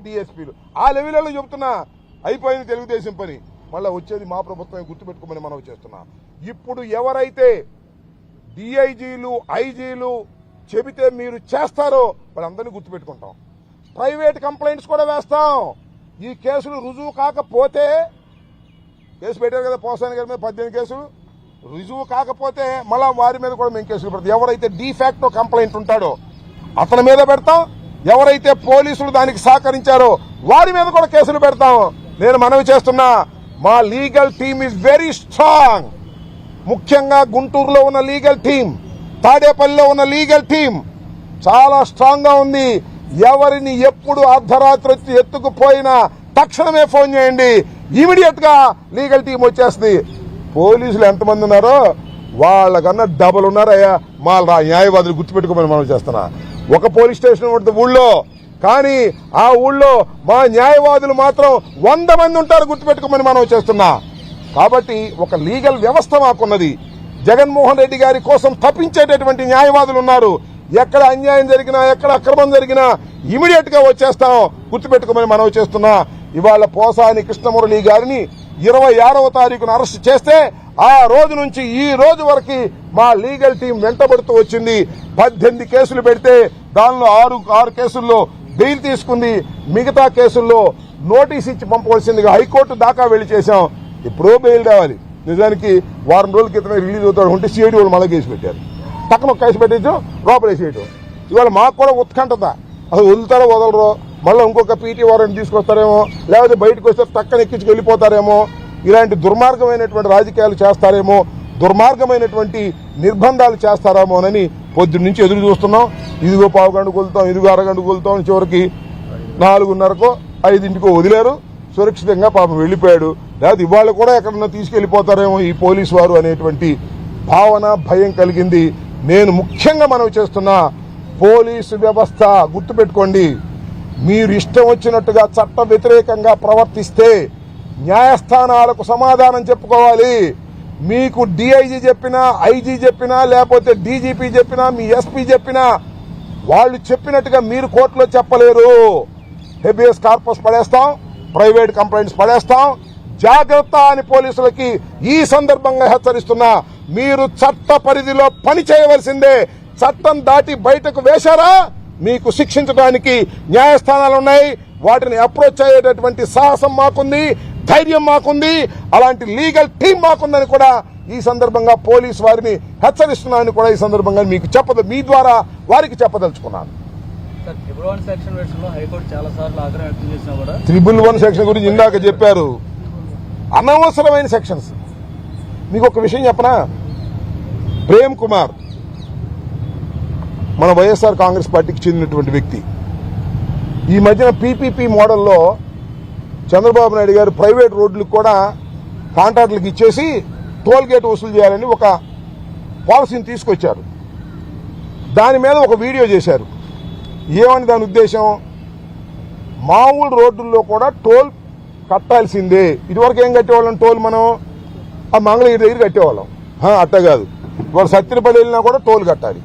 డిఎస్పీలు ఆ లెవెల్లో చెబుతున్నా. అయిపోయింది తెలుగుదేశం పని, మళ్ళీ వచ్చేది మా ప్రభుత్వం గుర్తుపెట్టుకోమని మనం చేస్తున్నా. ఇప్పుడు ఎవరైతే డిఐజీలు ఐజీలు చెబితే మీరు చేస్తారో వాళ్ళందరినీ గుర్తుపెట్టుకుంటాం. ప్రైవేట్ కంప్లైంట్స్ కూడా వేస్తాం. ఈ కేసులు రుజువు కాకపోతే, కేసు పెట్టారు కదా పోసాని గారి మీద 18 కేసులు, రుజువు కాకపోతే మళ్ళా వారి మీద కూడా మేము కేసులు పెడతాం. ఎవరైతే డీఫాక్టో కంప్లైంట్ ఉంటాడో అతని మీద పెడతాం. ఎవరైతే పోలీసులు దానికి సహకరించారో వారి మీద కూడా కేసులు పెడతాం. నేను మనవి చేస్తున్నా, మా legal team is very strong. ముఖ్యంగా గుంటూరులో ఉన్న లీగల్ టీం, తాడేపల్లిలో ఉన్న లీగల్ టీం చాలా స్ట్రాంగ్ గా ఉంది. ఎవరిని ఎప్పుడు అర్ధరాత్రి వచ్చి ఎత్తుకుపోయినా తక్షణమే ఫోన్ చేయండి, ఇమీడియట్ గా లీగల్ టీం వచ్చేస్తుంది. పోలీసులు ఎంతమంది ఉన్నారో వాళ్ళకన్నా డబుల్ ఉన్నారయ్యా. మా న్యాయవాదులు గుర్తుపెట్టుకోమని మనం చేస్తున్నా. ఒక పోలీస్ స్టేషన్ ఉంటుంది ఊళ్ళో, కానీ ఆ ఊళ్ళో మా న్యాయవాదులు మాత్రం 100 మంది ఉంటారు, గుర్తుపెట్టుకోమని మనం చేస్తున్నా. కాబట్టి ఒక లీగల్ వ్యవస్థ మాకున్నది. జగన్మోహన్ రెడ్డి గారి కోసం తప్పించేటటువంటి న్యాయవాదులు ఉన్నారు. ఎక్కడ అన్యాయం జరిగినా, ఎక్కడ అక్రమం జరిగినా ఇమీడియట్ గా వచ్చేస్తాం, గుర్తుపెట్టుకోమని మనం చేస్తున్నా. ఇవాళ పోసాని కృష్ణమురళి గారిని 26వ తారీఖున అరెస్ట్ చేస్తే ఆ రోజు నుంచి ఈ రోజు వరకు మా లీగల్ టీం వెంటబడుతూ వచ్చింది. 18 కేసులు పెడితే దానిలో 6 కేసుల్లో బెయిల్ తీసుకుంది. మిగతా కేసుల్లో నోటీస్ ఇచ్చి పంపవలసిందిగా హైకోర్టు దాకా వెళ్లి చేశాం. ఎప్పుడో బెయిల్ రావాలి. నిజానికి వారం రోజుల క్రితమే రిలీజ్ అవుతాడు ఉంటే సిఐడి వాళ్ళు మళ్ళీ కేసు పెట్టారు. పక్కన ఒక కేసు పెట్టేయడం, లోపలేసేయడం. ఇవాళ మాకు కూడా ఉత్కంఠత, అసలు వదులుతారో వదలరో, మళ్ళీ ఇంకొక పీటీ వారెంట్ తీసుకొస్తారేమో, లేకపోతే బయటకు వస్తే టక్కన ఎక్కించుకు వెళ్ళిపోతారేమో, ఇలాంటి దుర్మార్గమైనటువంటి రాజకీయాలు చేస్తారేమో, దుర్మార్గమైనటువంటి నిర్బంధాలు చేస్తారేమోనని పొద్దున్న నుంచి ఎదురు చూస్తున్నాం. ఇదిగో 1/4 గంటకు వెళ్తాం, ఇదిగో అరగంటకు వెళ్తాం, చివరికి 4:30కో 5ంటికో వదిలేరు. సురక్షితంగా పాపం వెళ్లిపోయాడు. లేకపోతే ఇవాళ కూడా ఎక్కడన్నా తీసుకెళ్లిపోతారేమో ఈ పోలీసు వారు అనేటువంటి భావన, భయం కలిగింది. నేను ముఖ్యంగా మనవి చేస్తున్నా, పోలీసు వ్యవస్థ గుర్తుపెట్టుకోండి, మీరు ఇష్టం వచ్చినట్టుగా చట్ట వ్యతిరేకంగా ప్రవర్తిస్తే న్యాయస్థానాలకు సమాధానం చెప్పుకోవాలి. మీకు డిఐజీ చెప్పినా, ఐజీ చెప్పినా, లేకపోతే డీజీపీ చెప్పినా, మీ ఎస్పీ చెప్పినా వాళ్ళు చెప్పినట్టుగా మీరు కోర్టులో చెప్పలేరు. హెబియస్ కార్పస్ పడేస్తాం, ప్రైవేట్ కంప్లైంట్స్ పడేస్తాం. జాగ్రత్త అని పోలీసులకి ఈ సందర్భంగా హెచ్చరిస్తున్నా. మీరు చట్ట పరిధిలో పని చేయవలసిందే. చట్టం దాటి బయటకు వేశారా మీకు శిక్షించడానికి న్యాయస్థానాలు ఉన్నాయి. వాటిని అప్రోచ్ అయ్యేటటువంటి సాహసం మాకుంది, ధైర్యం మాకుంది, అలాంటి లీగల్ టీం మాకుందని కూడా ఈ సందర్భంగా పోలీసు వారిని హెచ్చరిస్తున్నానని కూడా ఈ సందర్భంగా మీకు మీ ద్వారా వారికి చెప్పదలుచుకున్నాను. త్రిబుల్ 1 సెక్షన్ గురించి ఇందాక చెప్పారు, అనవసరమైన సెక్షన్స్. మీకు ఒక విషయం చెప్పనా, ప్రేమ్ కుమార్ మన వైఎస్ఆర్ కాంగ్రెస్ పార్టీకి చెందినటువంటి వ్యక్తి. ఈ మధ్యన పీపీపీ మోడల్లో చంద్రబాబు నాయుడు గారు ప్రైవేట్ రోడ్లకు కూడా కాంట్రాక్టులకు ఇచ్చేసి టోల్ గేట్ వసూలు చేయాలని ఒక పాలసీని తీసుకొచ్చారు. దాని మీద ఒక వీడియో చేశారు. ఏమని దాని ఉద్దేశం, మామూలు రోడ్డుల్లో కూడా టోల్ కట్టాల్సిందే. ఇదివరకు ఏం కట్టేవాళ్ళం, టోల్ మనం ఆ మంగళగిరి దగ్గర కట్టేవాళ్ళం. అట్ట కాదు, ఇవాళ సత్తినపల్లి వెళ్ళినా కూడా టోల్ కట్టాలి.